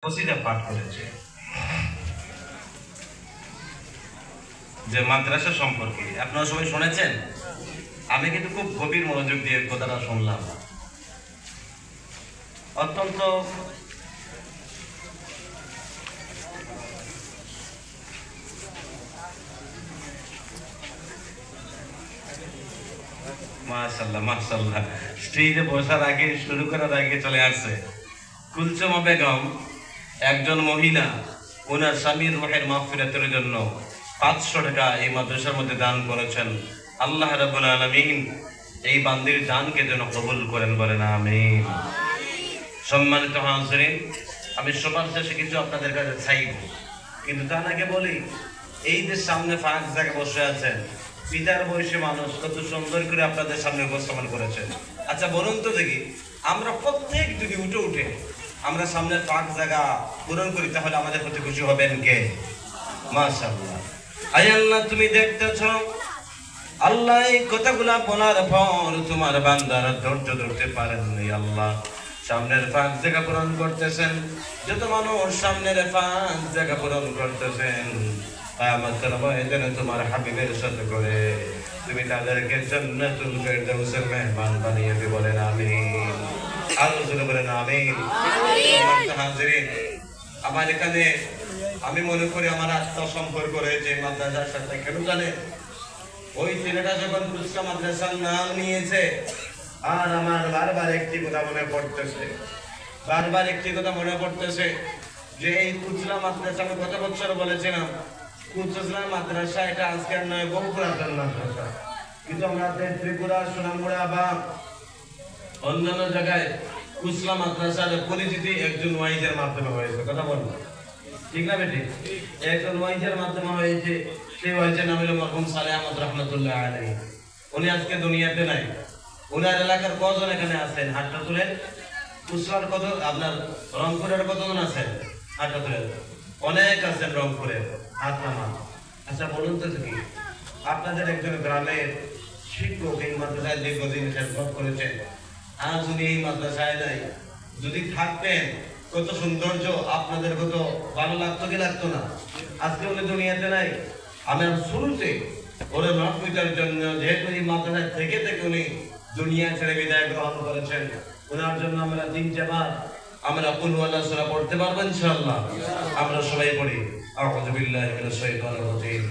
কসিদা পাঠ করেছে যে মাদ্রাসা সম্পর্কে। আপনারা সবাই শুনেছেন? আমি কিন্তু খুব গভীর মনোযোগ দিয়ে কথাটা শুনলাম। অত্যন্ত মাশাআল্লাহ মাশাআল্লাহ, স্টেজে বসার আগে শুরু করার আগে চলে আসছে কুলসুমা বেগম, একজন মহিলা, ওনার স্বামীর রুহের মাগফিরাতের জন্য 500 টাকা এই মাদ্রাসার মধ্যে দান করেছেন। আল্লাহ রাব্বুল আলামিন এই বান্দির দানকে যেন কবুল করেন, বলেন আমিন। সম্মানিত হাজিরিন, আমি সবার শেষে কিছু আপনাদের কাছে চাইব, কিন্তু তার আগে বলি, এই যে সামনে ফাঁক জায়গায় বসে আছেন, পিতার বয়সী মানুষ কত সুন্দর করে আপনাদের সামনে উপস্থাপন করেছেন। আচ্ছা বলুন তো দেখি, আমরা প্রত্যেক যদি উঠে উঠে আমরা সামনের ফাঁক জায়গা পূরণ করি, তাহলে আমাদের প্রতি খুশি হবেন কে? মাশাআল্লাহ। আয় আল্লাহ, তুমি দেখতেছ আল্লাহ এই কথাগুলা বলার পর তোমার বান্দার ধৈর্য ধরতে পারেননি। আল্লাহ সামনের ফাঁক জায়গা পূরণ করতেছেন, যত মানুষ সামনের ফাঁক জায়গা পূরণ করতেছেন, তোমার হাবিবের সাথে করে তুমি তাদেরকে জান্নাতুল ফেরদাউসের মেহমান বানিয়ে দিবে, বলেন আমিন। আরো জোরে বলেন আমিন। হাজিরিন, আমার এখানে আমি মনে করি আমার আত্মা সম্পর্ক রয়েছে মাদ্রাসার সাথে। কেন জানেন? ওই ছেলেটা যখন কুলসুমা মাদ্রাসার নাম নিয়েছে, আর আমার বারবার একটি কথা মনে পড়তেছে, যে এই কুলসুমা মাদ্রাসা আমি কত বছর বলেছিলাম, কুলসুমা মাদ্রাসা এটা আজকের নয়, বহু পুরাতন মাদ্রাসা। কিন্তু আমাদের ত্রিপুরা, সোনামুড়া বা অন্যান্য জায়গায় কুলসুমা মাদ্রাসার পরিচিতি একজন ওয়াইজের মাধ্যমে হয়েছে। কথা বলবো ঠিক না বেটি? একজন ওয়াইজের মাধ্যমে হয়েছে। সেই ওয়াইজের নাম হলো মরহুম সালেহ আহমদ রহমতুল্লাহ আলাইহি। উনি আজকে দুনিয়াতে নাই। উনার এলাকার কজন এখানে আছেন? হাতটা তুলেন। কুসরার কত, আপনার রংপুরের কতজন আছেন? হাতটা তুলেন। অনেক আছেন রংপুরের, হাত নামান। আচ্ছা বলুন তো দেখি, আপনাদের একজন গ্রামের শিক্ষক এই মাদ্রাসায় দীর্ঘদিন খেদমত করেছেন, আজ উনি এই মাদ্রাসায় নাই, যদি থাকতেন কত সৌন্দর্য, আপনাদের কত ভালো লাগতো কি লাগতো না? আজকে উনি দুনিয়াতে নাই। আমার শুরুতে ওরা মাহফিলের জন্য, যেহেতু এই মাদ্রাসায় থেকে থেকে উনি দুনিয়া ছেড়ে বিদায় গ্রহণ করেছেন, ওনার জন্য আমরা 3 আমরা কুল ওয়ালা সূরা পড়তে পারবো ইনশাআল্লাহ। আমরা সবাই পড়ি আউযু বিল্লাহি মিনাশ শাইতানির রাজীম।